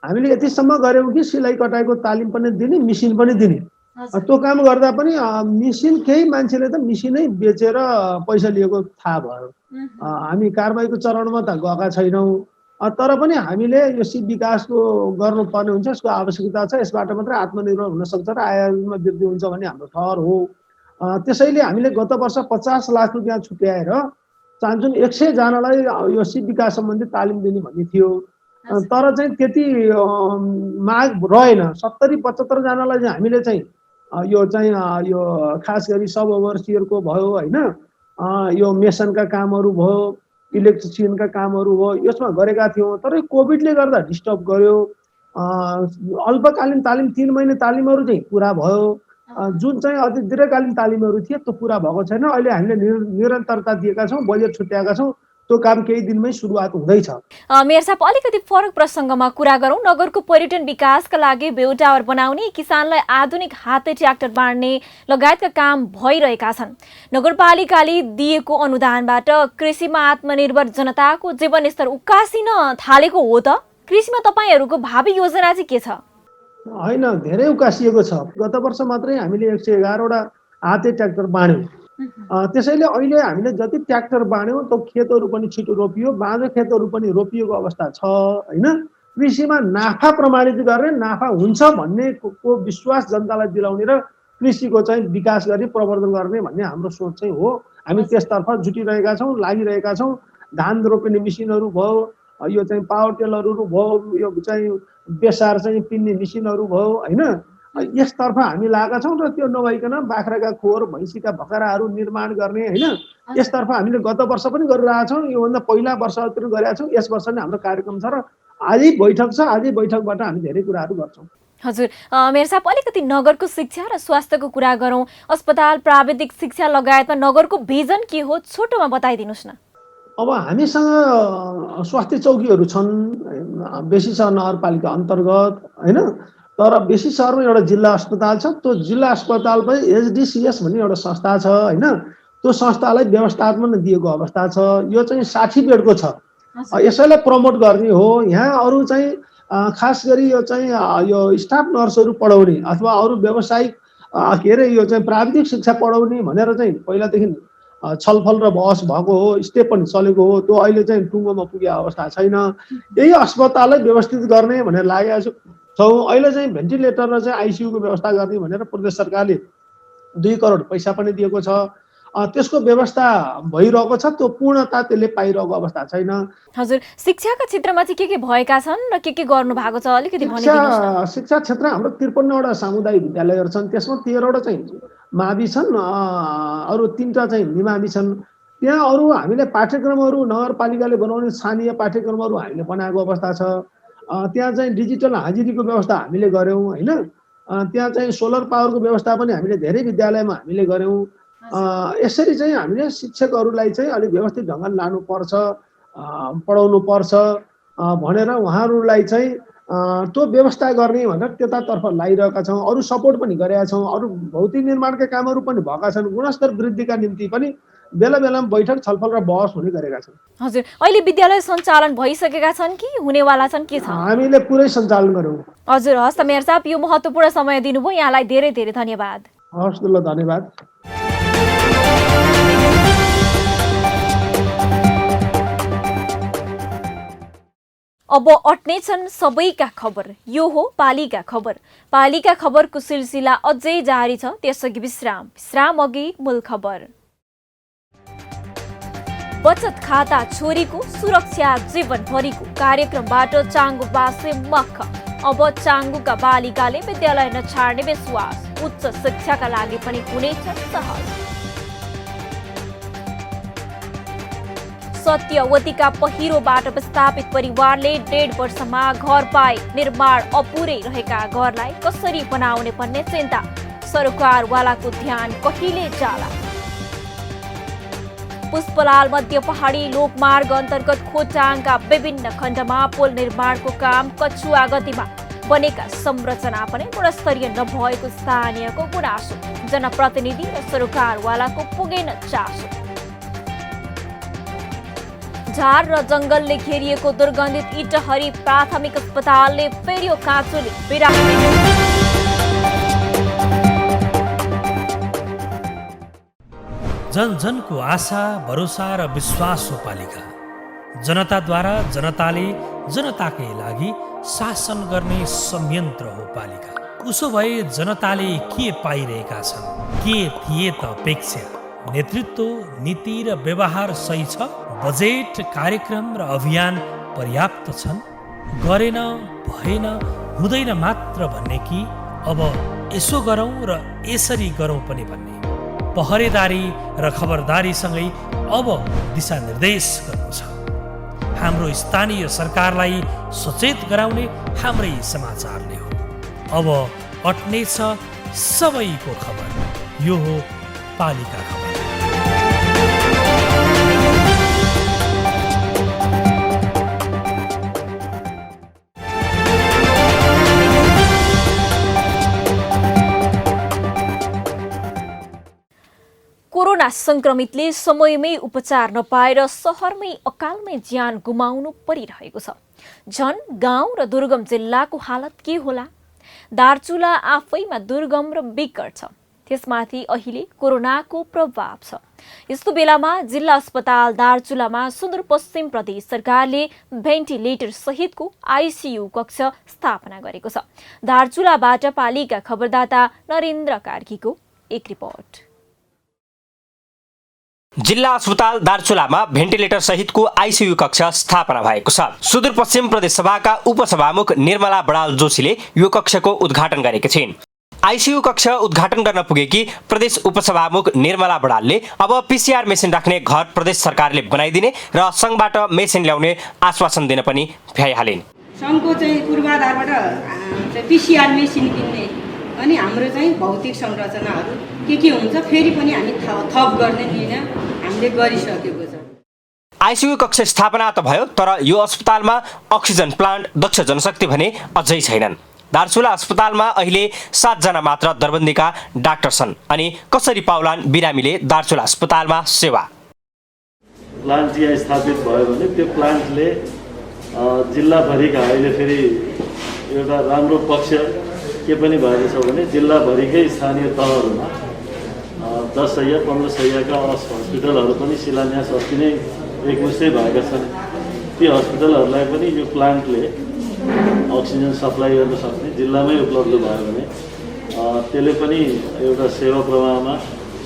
हामीले यतिसम्म गर्यौँ कि सिलाइ कटाइको तालिम पनि दिने, मिसिन पनि दिने। त्यो काम गर्दा पनि मेसिन केही मान्छेले त मेसिनै बेचेर पैसा लिएको थाहा भयो। हामी कारबाहीको चरणमा त गएका छैनौँ, तर पनि हामीले यो सिप विकासको गर्नुपर्ने हुन्छ, यसको आवश्यकता छ, यसबाट मात्रै आत्मनिर्भर हुन सक्छ र आयमा वृद्धि हुन्छ भन्ने हाम्रो ठहर हो। त्यसैले हामीले गत वर्ष 50 लाख रुपियाँ छुट्याएर चाहन्छौँ 100 जनालाई यो सिप विकास सम्बन्धी तालिम दिने भन्ने थियो, तर चाहिँ त्यति माग रहेन। 70-75 जनालाई चाहिँ हामीले चाहिँ यो खास गरी सब ओभरसियरको भयो होइन, यो मेसनका कामहरू भयो, इलेक्ट्रिसियनका कामहरू भयो, यसमा गरेका थियौँ। तर कोभिडले गर्दा डिस्टर्ब गर्यो। अल्पकालीन तालिम 3 महिने तालिमहरू चाहिँ पुरा भयो, जुन चाहिँ अझै दीर्घकालीन तालिमहरू थिए त्यो पुरा भएको छैन। अहिले हामीले निरन्तरता दिएका छौँ, बजेट छुट्याएका छौँ, त्यो काम केही दिनमै सुरुवात हुँदैछ। मेयर साहब, अलिकति फरक प्रसङ्गमा कुरा गरौँ। नगरको पर्यटन विकासका लागि भ्यू टावर बनाउने, किसानलाई आधुनिक हाते ट्र्याक्टर बाँड्ने लगायतका काम भइरहेका छन्। नगरपालिकाले दिएको अनुदानबाट कृषिमा आत्मनिर्भर जनताको जीवनस्तर उकासिन थालेको हो त? कृषिमा तपाईँहरूको भावी योजना चाहिँ के छ? होइन, धेरै उकासिएको छ। गत वर्ष मात्रै हामीले 111वटा हाते ट्र्याक्टर बाँड्यौँ। त्यसैले अहिले हामीले जति ट्र्याक्टर बाँड्यौँ त्यो खेतहरू पनि छिटो रोपियो, बाँझो खेतहरू पनि रोपिएको अवस्था छ होइन। कृषिमा नाफा प्रमाणित गर्ने, नाफा हुन्छ भन्ने को विश्वास जनतालाई दिलाउने र कृषिको चाहिँ विकास गरी प्रवर्धन गर्ने भन्ने हाम्रो सोच चाहिँ हो। हामी त्यसतर्फ जुटिरहेका छौँ, लागिरहेका छौँ। धान रोप्ने मेसिनहरू भयो, यो चाहिँ पावर टेलरहरू भयो, यो चाहिँ बेसार चाहिँ पिन्ने मेसिनहरू भयो होइन, यसतर्फ हामी लागेका छौँ। र त्यो नभइकन बाख्राका खोर, भैँसीका भकराहरू निर्माण गर्ने होइन, यसतर्फ हामीले गत वर्ष पनि गरिरहेका छौँ, योभन्दा पहिला वर्षतिर गरेका छौँ। यस वर्ष नै हाम्रो कार्यक्रम छ र आजै बैठक छ। आजै बैठकबाट हामी धेरै कुराहरू गर्छौँ। हजुर, मेयर साहब, अलिकति नगरको शिक्षा र स्वास्थ्यको कुरा गरौँ। अस्पताल, प्राविधिक शिक्षा लगायतमा नगरको भिजन के हो, छोटोमा बताइदिनुहोस् न। अब हामीसँग स्वास्थ्य चौकीहरू छन्, बेसी छ नगरपालिका अन्तर्गत होइन, तर बेसी सहरमा एउटा जिल्ला अस्पताल छ। त्यो जिल्ला अस्पताल पनि एचडिसिएस भन्ने एउटा संस्था छ होइन, त्यो संस्थालाई व्यवस्थापन दिएको अवस्था छ। यो चाहिँ 60 बेडको छ। यसैलाई प्रमोट गर्ने हो। यहाँ अरू चाहिँ खास गरी यो चाहिँ यो स्टाफ नर्सहरू पढाउने अथवा अरू व्यावसायिक के अरे यो चाहिँ प्राविधिक शिक्षा पढाउने भनेर चाहिँ पहिलादेखि छलफल र बहस भएको हो, स्टेप पनि चलेको हो। त्यो अहिले चाहिँ टुङ्गोमा पुगेको अवस्था छैन। यही अस्पताललाई व्यवस्थित गर्ने भनेर लागेको छौँ। अहिले चाहिँ भेन्टिलेटर र चाहिँ आइसियुको व्यवस्था गर्ने भनेर प्रदेश सरकारले 2 करोड पैसा पनि दिएको छ। त्यसको व्यवस्था भइरहेको छ, त्यो पूर्णता त्यसले पाइरहेको अवस्था छैन। हजुर, शिक्षाका क्षेत्रमा चाहिँ के भएका छन् र के गर्नु भएको छ, अलिकति भनिदिनुहोस् न। शिक्षा क्षेत्र हाम्रो 53वटा सामुदायिक विद्यालयहरू छन्, त्यसमा 13वटा चाहिँ मावि छन्, अरू 3टा चाहिँ निमावि छन्। त्यहाँ अरू हामीले पाठ्यक्रमहरू नगरपालिकाले बनाउने स्थानीय पाठ्यक्रमहरू हामीले बनाएको अवस्था छ। त्यहाँ चाहिँ डिजिटल हाजिरीको व्यवस्था हामीले गऱ्यौँ होइन। त्यहाँ चाहिँ सोलर पावरको व्यवस्था पनि हामीले धेरै विद्यालयमा हामीले गऱ्यौँ। यसरी चाहिँ हामीले शिक्षकहरूलाई चाहिँ अलिक व्यवस्थित ढङ्गले लानुपर्छ, पढाउनु पर्छ भनेर उहाँहरूलाई चाहिँ त्यो व्यवस्था गर्ने भनेर त्यतातर्फ लागिरहेका छौँ। अरू सपोर्ट पनि गरेका छौँ। अरू भौतिक निर्माणका कामहरू पनि भएका छन्। गुणस्तर वृद्धिका निम्ति पनि बेला बेलामा बैठक, छलफल र बहस हुने गरेका छन्। हजुर, अहिले विद्यालय सञ्चालन भइसकेका छन् कि हुनेवाला छन्, के छ? हामीले पुरै सञ्चालन गरौँ। हजुर, हस् त मेयर साहब, यो महत्त्वपूर्ण समय दिनुभयो, यहाँलाई धेरै धेरै धन्यवाद। हस् ल, धन्यवाद। अब अट्नेछन् सबैका खबर। यो हो पालिका खबर। पालिका खबरको सिलसिला अझै जारी छ, त्यसअघि विश्राम अघि मूल खबर। बचत खाता छोरीको सुरक्षा जीवनभरिको कार्यक्रमबाट चाङ्गुबासे मख। अब चाङ्गुका बालिकाले विद्यालय नछाड्ने विश्वास। उच्च शिक्षाका लागि पनि हुनेछ सहज। सत्यवतीका पहिरोबाट विस्थापित परिवारले 1.5 वर्षमा घर पाए। निर्माण अपुरै रहेका घरलाई कसरी बनाउने भन्ने चिन्ता। सरकारवालाको ध्यान कहिले जाला। पुष्पलाल मध्य पहाडी लोकमार्ग अन्तर्गत खोटाङका विभिन्न खण्डमा पुल निर्माणको काम कछुवा गतिमा। बनेका संरचना पनि गुणस्तरीय नभएको स्थानीयको गुनासो। जनप्रतिनिधि र सरकारवालाको पुगेन चासो। झार र जंगलले घेरिएको दुर्गन्धित इटहरी प्राथमिक अस्पतालले फेरियो काँचोले बिरामी। जन जनको आशा, भरोसा र विश्वास हो पालिका। जनताद्वारा जनताले जनताकै लागि शासन गर्ने संयन्त्र हो पालिका। उसो भए जनताले के पाइरहेका छन्? के थिए त अपेक्षा? नेतृत्व, नीति र व्यवहार सही छ? बजेट, कार्यक्रम र अभियान पर्याप्त छन्? गरेन, भएन, हुँदैन मात्र भन्ने कि अब यसो गरौँ र यसरी गरौँ पनि भन्ने? पहरेदारी र खबरदारीसँगै अब दिशानिर्देश गर्नु छ। हाम्रो स्थानीय सरकारलाई सचेत गराउने हाम्रै समाचारले हो। अब अट्ने छ सबैको खबर। यो हो पालिका खबर। कोरोना संक्रमितले समयमै उपचार नपाएर सहरमै अकालमै ज्यान गुमाउनु परिरहेको छ। झन् गाउँ र दुर्गम जिल्लाको हालत के होला? दार्चुला आफैमा दुर्गम र विकट छ, त्यसमाथि अहिले कोरोनाको प्रभाव छ। यस्तो बेलामा जिल्ला अस्पताल दार्चुलामा सुदूरपश्चिम प्रदेश सरकारले भेन्टिलेटर सहितको आइसियु कक्ष स्थापना गरेको छ। दार्चुलाबाट पालिका खबरदाता नरेन्द्र कार्कीको एक रिपोर्ट। जिल्ला अस्पताल दार्चुलामा भेन्टिलेटर सहितको आइसियु कक्ष स्थापना भएको छ। सुदूरपश्चिम प्रदेश सभाका उपसभामुख निर्मला बडाल जोशीले यो कक्षको उद्घाटन गरेकी छिन्। आइसियु कक्ष उद्घाटन गर्न पुगेकी प्रदेश उपसभामुख निर्मला बडालले अब पिसिआर मेसिन राख्ने घर प्रदेश सरकारले बनाइदिने र सङ्घबाट मेसिन ल्याउने आश्वासन दिन पनि भ्याइहालिन्। सङ्घको चाहिँ पूर्वाधारबाट पिसिआर मेसिन किन्ने अनि हाम्रो चाहिँ भौतिक संरचनाहरू के हुन्छ फेरि पनि हामी थप गर्ने निर्णय हामीले गरिसकेको छ। आइसियु कक्ष स्थापना त भयो, तर यो अस्पतालमा अक्सिजन प्लान्ट, दक्ष जनशक्ति भने अझै छैनन्। दार्चुला अस्पतालमा अहिले 7 जना मात्र दरबन्दीका डाक्टर छन्। अनि कसरी पाउलान् बिरामीले दार्चुला अस्पतालमा सेवा? प्लान्ट यहाँ स्थापित भयो भने त्यो प्लान्टले जिल्लाभरिका अहिले फेरि एउटा राम्रो पक्ष के पनि भएको छ भने जिल्लाभरिकै स्थानीय तहहरूमा 10 सय 15 सयका हस्पिटलहरू पनि शिलान्यास अस्ति नै एकमुष्टै भएका छन्। ती हस्पिटलहरूलाई पनि यो प्लान्टले अक्सिजन सप्लाई गर्न सक्ने जिल्लामै उपलब्ध भयो भने त्यसले पनि एउटा सेवा प्रवाहमा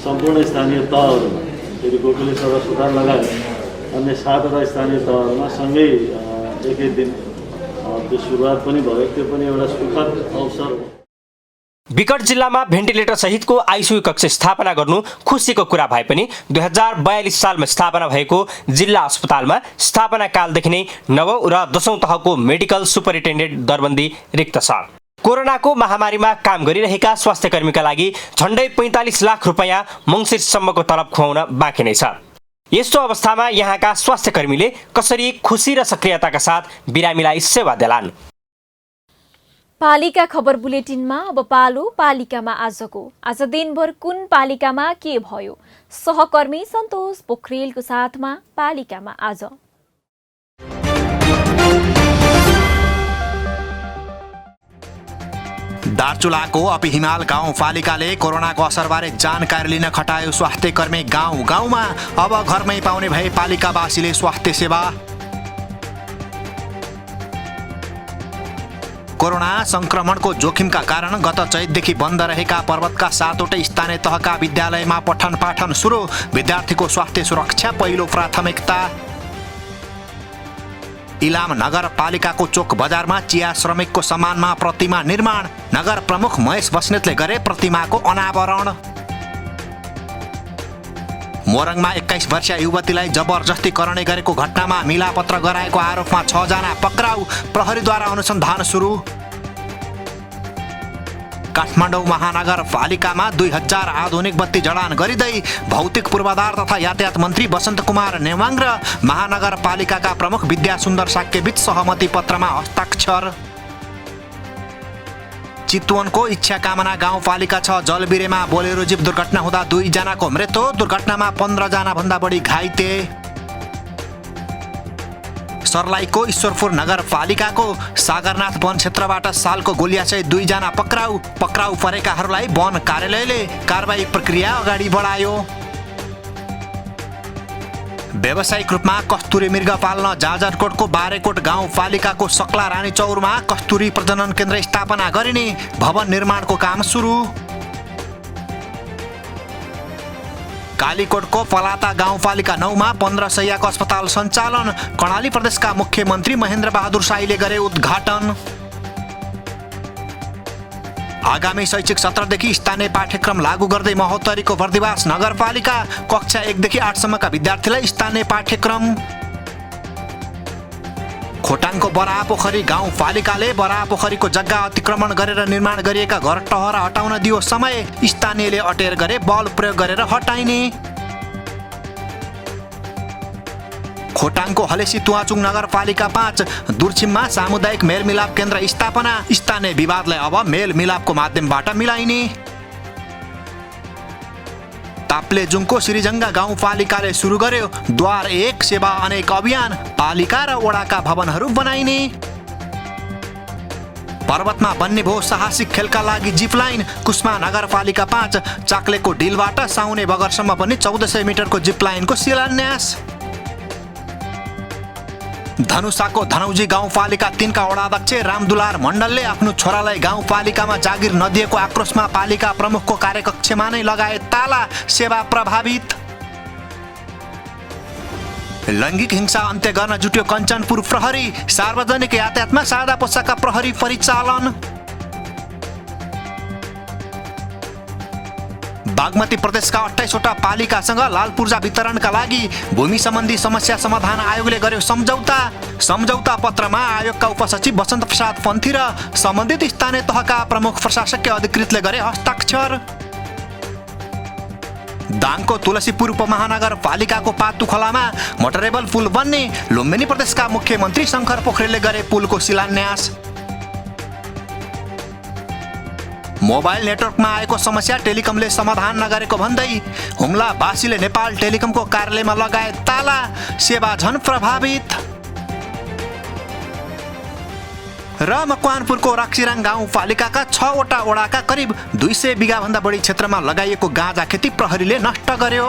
सम्पूर्ण स्थानीय तहहरूमा फेरि गोकुले सभा सुधार लगायत अन्य 7वटा स्थानीय तहहरूमा सँगै एकै दिन त्यो सुरुवात पनि भयो। त्यो पनि एउटा सुखद अवसर हो। विकट जिल्लामा भेन्टिलेटर सहितको आइसियु कक्ष स्थापना गर्नु खुसीको कुरा भए पनि 2042 सालमा स्थापना भएको जिल्ला अस्पतालमा स्थापना कालदेखि नै 9औं र 10औं तहको मेडिकल सुपरिन्टेन्डेन्ट दरबन्दी रिक्त छ। कोरोनाको महामारीमा काम गरिरहेका स्वास्थ्यकर्मीका लागि झण्डै 45 लाख रुपैयाँ मङ्सिरसम्मको तलब खुवाउन बाँकी नै छ। यस्तो अवस्थामा यहाँका स्वास्थ्यकर्मीले कसरी खुसी र सक्रियताका साथ बिरामीलाई सेवा देलान्? पालिका खबर बुलेटिनमा अब पालो पालिकामा आजको। आज दिनभर कुन पालिकामा के भयो? सहकर्मी सन्तोष पोखरेलको साथमा पालिकामा आज। दार्चुलाको अपी हिमाल गाउँपालिकाले कोरोनाको असरबारे जानकारी लिन खटायो स्वास्थ्यकर्मी। गाउँमा अब घरमै पाउने भए पालिकावासीले स्वास्थ्य सेवा। कोरोना संक्रमणको जोखिमका कारण गत चैतदेखि बन्द रहेका पर्वतका 7वटै स्थानीय तहका विद्यालयमा पठन पाठन सुरु। विद्यार्थीको स्वास्थ्य सुरक्षा पहिलो प्राथमिकता। इलाम नगरपालिकाको चोक बजारमा चिया श्रमिकको सम्मानमा प्रतिमा निर्माण। नगर प्रमुख महेश बस्नेतले गरे प्रतिमाको अनावरण। मोरङमा 21 वर्षीय युवतीलाई जबरजस्ती करणे गरेको घटनामा मिलापत्र गराएको आरोपमा 6 जना पक्राउ। प्रहरीद्वारा अनुसन्धान सुरु। काठमाडौँ महानगरपालिकामा 2000 आधुनिक बत्ती जडान गरिँदै भौतिक पूर्वाधार तथा यातायात मन्त्री बसन्त कुमार नेवाङ र महानगरपालिकाका प्रमुख विद्यासुन्दर साक्यबीच सहमति पत्रमा हस्ताक्षर। चितवनको इच्छा कामना गाउँपालिका 6 जलबिरेमा बोलेरो जीप दुर्घटना हुँदा 2 जनाको मृत्यु। दुर्घटनामा 15 जना भन्दा बढी घाइते। सर्लाहीको ईश्वरपुर नगरपालिकाको सागरनाथ वन क्षेत्रबाट सालको गोलियासहित 2 जना पक्राउ परेकाहरूलाई वन कार्यालयले कारबाही प्रक्रिया अगाडि बढायो। व्यावसायिक रूपमा कस्तुरी मृग पाल्न जाजरकोटको बारेकोट गाउँपालिकाको सक्ला रानी चौरमा कस्तुरी प्रजनन केन्द्र स्थापना गरिने भवन निर्माणको काम सुरु। कालीकोटको पलाता गाउँपालिका 9 मा 15 शय्याको अस्पताल सञ्चालन। कर्णाली प्रदेशका मुख्यमन्त्री महेन्द्र बहादुर शाहीले गरे उद्घाटन। आगामी शैक्षिक सत्रदेखि स्थानीय पाठ्यक्रम लागू गर्दै महोत्तरीको बर्दिवास नगरपालिका कक्षा 1 देखि 8 सम्मका विद्यार्थीलाई स्थानीय पाठ्यक्रम। खोटाङको बरापोखरी गाउँपालिकाले बरापोखरीको जग्गा अतिक्रमण गरेर निर्माण गरिएका घर टहरा हटाउन दियो समय, स्थानीयले अटेर गरे बल प्रयोग गरेर हटाइने। खोटाङको हलेसी तुवाचुङ नगरपालिका 5 दुर्छिममा सामुदायिक मेलमिलाप केन्द्र स्थापना। स्थानीय विवादलाई अब मेलमिलापको माध्यमबाट मिलाइने। ताप्लेजुङको श्रीजङ्गा गाउँपालिकाले सुरु गर्यो द्वार 1 सेवा अनेक अभियान। पालिका र वडाका भवनहरू बनाइने। पर्वतमा बन्ने भो साहसिक खेलका लागि जिपलाइन। कुस्मा नगरपालिका 5 चाक्लेको डिलबाट साउने बगरसम्म पनि 1400 मिटरको जिपलाइनको शिलान्यास। धनुषाको धनौजी गाउँपालिका 3 का वडाध्यक्ष रामदुलार मण्डलले आफ्नो छोरालाई गाउँपालिकामा जागिर नदिएको आक्रोशमा पालिका प्रमुखको कार्यकक्षमा नै लगाए ताला। सेवा प्रभावित। लैङ्गिक हिंसा अन्त्य गर्न जुट्यो कञ्चनपुर प्रहरी। सार्वजनिक यातायातमा सादा पोसाका प्रहरी परिचालन। बागमती प्रदेशका 28 वटा पालिकासँग लाल पूर्जा वितरणका लागि भूमि सम्बन्धी समस्या समाधान आयोगले गर्यो सम्झौता। सम्झौता पत्रमा आयोगका उपसचिव वसन्त प्रसाद पन्थी र सम्बन्धित स्थानीय तहका प्रमुख प्रशासकीय अधिकृतले गरे हस्ताक्षर। दाङको तुलसीपुर उपमहानगरपालिकाको पातु खोलामा मोटरेबल पुल बन्ने। लुम्बिनी प्रदेशका मुख्यमन्त्री शङ्कर पोखरेलले गरे पुलको शिलान्यास। मोबाइल नेटवर्कमा आएको समस्या टेलिकमले समाधान नगरेको भन्दै हुम्लावासीले नेपाल टेलिकमको कार्यालयमा लगाए ताला। सेवा झन प्रभावित। र मकवानपुरको रक्सिराङ गाउँपालिकाका 6 वटा वडाका करिब 200 बिघा भन्दा बढी क्षेत्रमा लगाइएको गाँजा खेती प्रहरीले नष्ट गर्यो।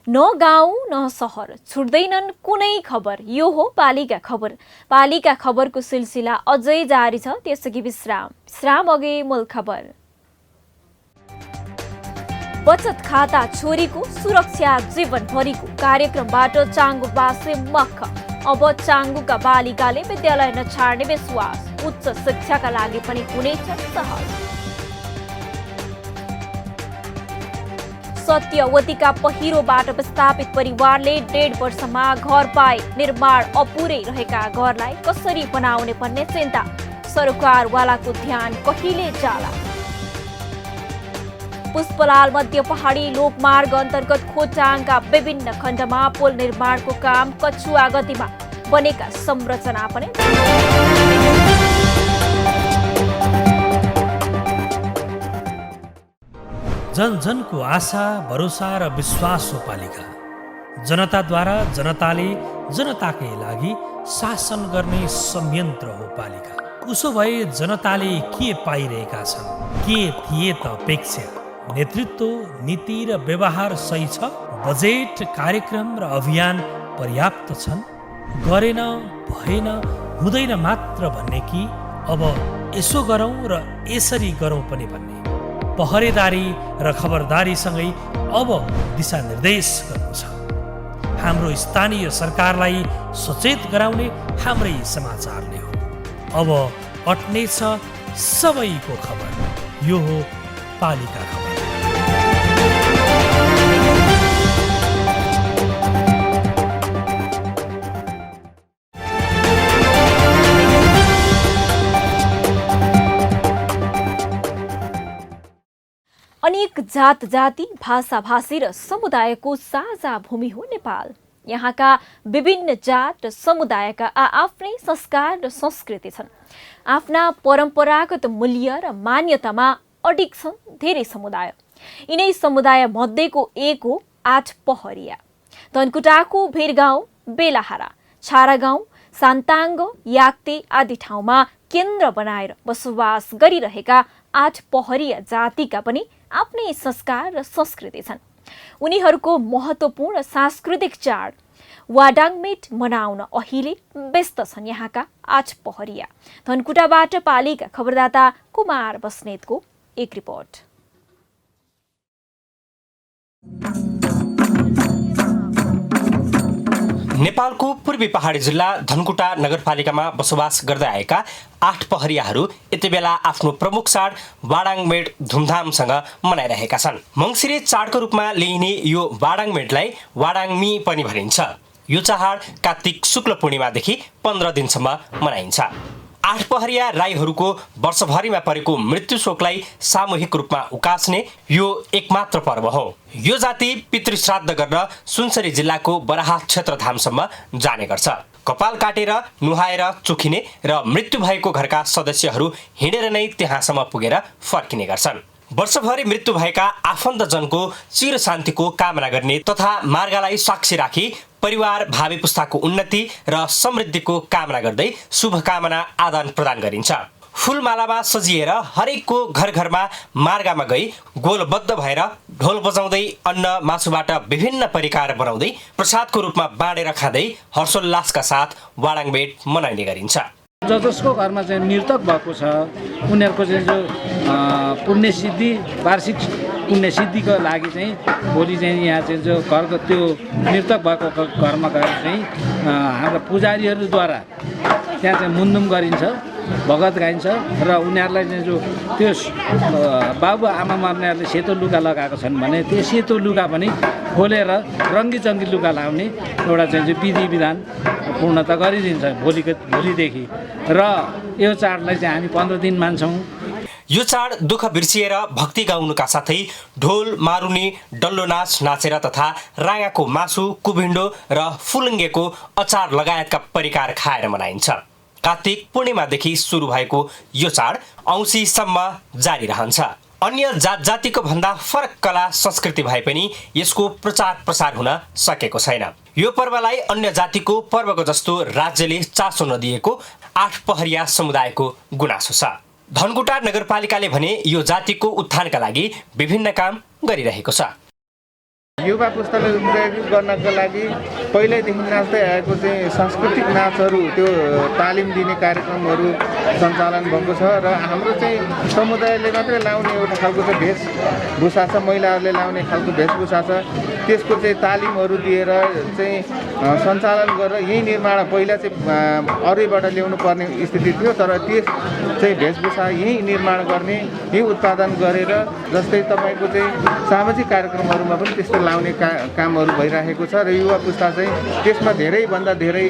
न गाउँ न सहर छुट्दैनन् कुनै खबर। यो हो पालिका खबर। पालिका खबरको सिलसिला अझै जारी छ, त्यसअघि विश्राम अघि मूल खबर। बचत खाता छोरीको सुरक्षा जीवनभरिको कार्यक्रमबाट चाङ्गुबासे मख। अब चाङ्गुका बालिकाले विद्यालय नछाड्ने विश्वास। उच्च शिक्षाका लागि पनि हुनेछ सहज। सत्यवतीका पहिरोबाट विस्थापित परिवारले 1.5 वर्षमा घर पाए। निर्माण अपुरै रहेका घरलाई कसरी बनाउने भन्ने चिन्ता। सरकारवालाको ध्यान कहिले जाला। पुष्पलाल मध्य पहाडी लोकमार्ग अन्तर्गत खोटाङका विभिन्न खण्डमा पुल निर्माणको काम कछुवा गतिमा। बनेका संरचना पनि जन जनको आशा भरोसा र विश्वास हो पालिका। जनताद्वारा जनताले जनताकै लागि शासन गर्ने संयन्त्र हो पालिका। उसो भए जनताले के पाइरहेका छन्, के थिए त अपेक्षा? नेतृत्व, नीति र व्यवहार सही छ? बजेट, कार्यक्रम र अभियान पर्याप्त छन्? गरेन, भएन, हुँदैन मात्र भन्ने कि अब यसो गरौँ र यसरी गरौँ पनि भन्ने? पहरेदारी र खबरदारीसँगै अब दिशानिर्देश गर्नु छ। हाम्रो स्थानीय सरकारलाई सचेत गराउने हाम्रै समाचारले हो। अब अट्नेछ सबैको खबर। यो हो पालिका खबर। अनेक जात जाति, भाषा भाषी र समुदायको साझा भूमि हो नेपाल। यहाँका विभिन्न जात र समुदायका आफ्नै संस्कार र संस्कृति छन्। आफ्ना परम्परागत मूल्य र मान्यतामा अडिग छन् धेरै समुदाय। यिनै समुदाय मध्येको एक हो 8 पहरिया। धनकुटाको भेरगाउँ, बेलाहारा, छारागाउँ, सान्ताङ्ग, याक्ते आदि ठाउँमा केन्द्र बनाएर बसोबास गरिरहेका 8 पहरिया जातिका पनि आफ्नै संस्कार र संस्कृति छन्। उनीहरूको महत्त्वपूर्ण सांस्कृतिक चाड वाडाङमेट मनाउन अहिले व्यस्त छन् यहाँका 8 पहरिया। धनकुटाबाट पालिका खबरदाता कुमार बस्नेतको एक रिपोर्ट। नेपालको पूर्वी पहाडी जिल्ला धनकुटा नगरपालिकामा बसोबास गर्दै आएका 8 पहरियाहरू यति बेला आफ्नो प्रमुख चाड वाडाङमेट धुमधामसँग मनाइरहेका छन्। मङ्सिरे चाडको रूपमा लिइने यो वाडाङमेटलाई वाडाङमी पनि भनिन्छ। यो चाड कार्तिक शुक्ल पूर्णिमादेखि 15 दिनसम्म मनाइन्छ। 8 पहरिया राईहरूको वर्षभरिमा परेको मृत्यु शोकलाई सामूहिक रूपमा उकास्ने यो एकमात्र पर्व हो। यो जाति पितृश्राद्ध गर्न सुनसरी जिल्लाको बराहा क्षेत्रधामसम्म जाने गर्छ। कपाल काटेर नुहाएर चुखिने र मृत्यु भएको घरका सदस्यहरू हिँडेर नै त्यहाँसम्म पुगेर फर्किने गर्छन्। वर्षभरि मृत्यु भएका आफन्तजनको चिर शान्तिको कामना गर्ने तथा मार्गलाई साक्षी राखी परिवार भावी पुस्ताको उन्नति र समृद्धिको कामना गर्दै शुभकामना आदान प्रदान गरिन्छ। फुलमालामा सजिएर हरेकको घर घरमा मार्गमा गई गोलबद्ध भएर ढोल बजाउँदै अन्न मासुबाट विभिन्न परिकार बनाउँदै प्रसादको रूपमा बाँडेर खाँदै हर्षोल्लासका साथ वाडाङमेट मनाइने गरिन्छ। जसको घरमा चाहिँ मृतक भएको छ उनीहरूको चाहिँ जो पुण्यसिद्धि वार्षिक पुण्यसिद्धिको लागि चाहिँ भोलि चाहिँ यहाँ चाहिँ जो घरको त्यो मृतक भएको घरमा गएर चाहिँ हाम्रो पुजारीहरूद्वारा त्यहाँ चाहिँ मुन्नुम गरिन्छ, भगत गाइन्छ र उनीहरूलाई चाहिँ जो त्यो बाबु आमा मर्नेहरूले सेतो लुगा लगाएको छन् भने त्यो सेतो लुगा पनि खोलेर रङ्गी चङ्गी लुगा लाउने एउटा चाहिँ विधि विधान पूर्णता गरिदिन्छ भोलिदेखि र यो चाडलाई चाहिँ हामी 15 दिन मान्छौँ। यो चाड दुःख बिर्सिएर भक्ति गाउनुका साथै ढोल मारुनी डल्लो नाच नाचेर तथा राँगाको मासु कुभिन्डो र फुलुङ्गेको अचार लगायतका परिकार खाएर मनाइन्छ। कार्तिक पूर्णिमादेखि सुरु भएको यो चाड औँसीसम्म जारी रहन्छ। अन्य जात जातिको भन्दा फरक कला संस्कृति भए पनि यसको प्रचार प्रसार हुन सकेको छैन। यो पर्वलाई अन्य जातिको पर्वको जस्तो राज्यले चासो नदिएको 8 पहरिया समुदायको गुनासो छ। धनकुटा नगरपालिकाले भने यो जातिको उत्थानका लागि विभिन्न काम गरिरहेको छ। युवा पुस्तालाई उत्प्रेरित गर्नका लागि पहिल्यैदेखि नाच्दै आएको चाहिँ सांस्कृतिक नाचहरू त्यो तालिम दिने कार्यक्रमहरू सञ्चालन भएको छ र हाम्रो चाहिँ समुदायले मात्रै लाउने एउटा खालको चाहिँ वेशभूषा छ, महिलाहरूले लाउने खालको वेशभूषा छ, त्यसको चाहिँ तालिमहरू दिएर चाहिँ सञ्चालन गरेर यही निर्माण पहिला चाहिँ अरूबाट ल्याउनु पर्ने स्थिति थियो तर त्यस चाहिँ वेशभूषा यही निर्माण गर्ने यही उत्पादन गरेर जस्तै तपाईँको चाहिँ सामाजिक कार्यक्रमहरूमा पनि त्यस्तो लाउने कामहरू भइरहेको छ र युवा पुस्ता चाहिँ त्यसमा धेरैभन्दा धेरै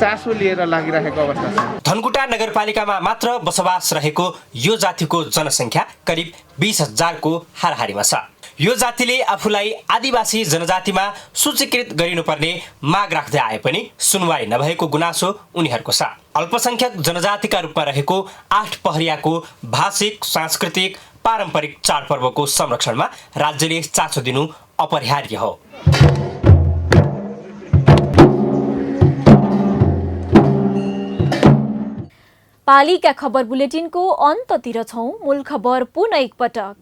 चासो लिएर लागिरहेको अवस्था छ। धनकुटा नगरपालिकामा मात्र बसोबास रहेको यो जातिको जनसङ्ख्या करिब 20,000 को हाराहारीमा छ। यो जातिले आफूलाई आदिवासी जनजातिमा सूचीकृत गरिनुपर्ने माग राख्दै आए पनि सुनवाई नभएको गुनासो उनीहरूको छ। अल्पसंख्यक जनजातिका रूपमा रहेको 8 पहरियाको भाषिक सांस्कृतिक पारम्परिक चाडपर्वको संरक्षणमा राज्यले चासो दिनु अपरिहार्य हो। पालिका खबर बुलेटिनको अन्ततिर छौं। मूल खबर पुनः एकपटक।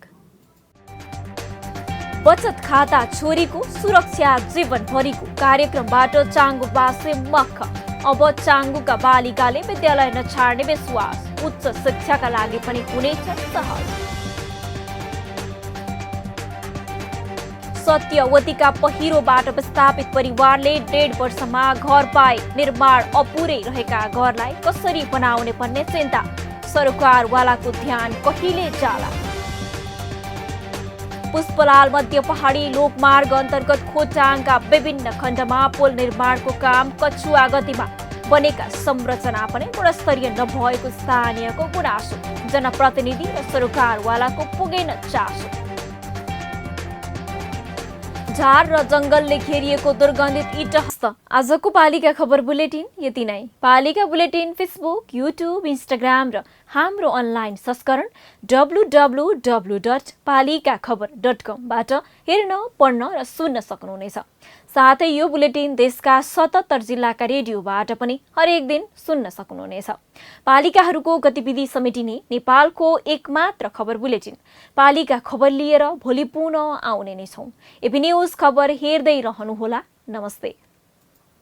बचत खाता छोरीको सुरक्षा जीवनभरिको कार्यक्रमबाट चाङ्गुबासे मख। अब चाङ्गुका बालिकाले विद्यालय नछाड्ने विश्वास। उच्च शिक्षाका लागि पनि हुनेछ सहज। सत्यवतीका पहिरोबाट विस्थापित परिवारले 1.5 वर्षमा घर पाए। निर्माण अपुरै रहेका घरलाई कसरी बनाउने भन्ने चिन्ता। सरकारवालाको ध्यान कहिले जाला। पुष्पलाल मध्य पहाडी लोकमार्ग अन्तर्गत खोटाङका विभिन्न खण्डमा पुल निर्माणको काम कछुवा गतिमा। बनेका संरचना पनि गुणस्तरीय नभएको स्थानीयको गुनासो। जनप्रतिनिधि र सरकारवालाको पुगेन चासो। झार र जंगलले घेरिएको दुर्गन्धित इटहस्त। आजको पालिका खबर बुलेटिन यति नै। पालिका बुलेटिन फेसबुक, युट्युब, इन्स्टाग्राम र हाम्रो अनलाइन संस्करण www.palikakhbar.com बाट हेर्न, पढ्न र सुन्न सक्नुहुनेछ। साथै यो बुलेटिन देशका 77 जिल्लाका रेडियोबाट पनि हरेक दिन सुन्न सक्नुहुनेछ। पालिकाहरूको गतिविधि समेटिने नेपालको एकमात्र खबर बुलेटिन पालिका खबर लिएर भोलि पुनः आउने नै छौं। एबी न्यूज खबर हेर्दै रहनुहोला। नमस्ते।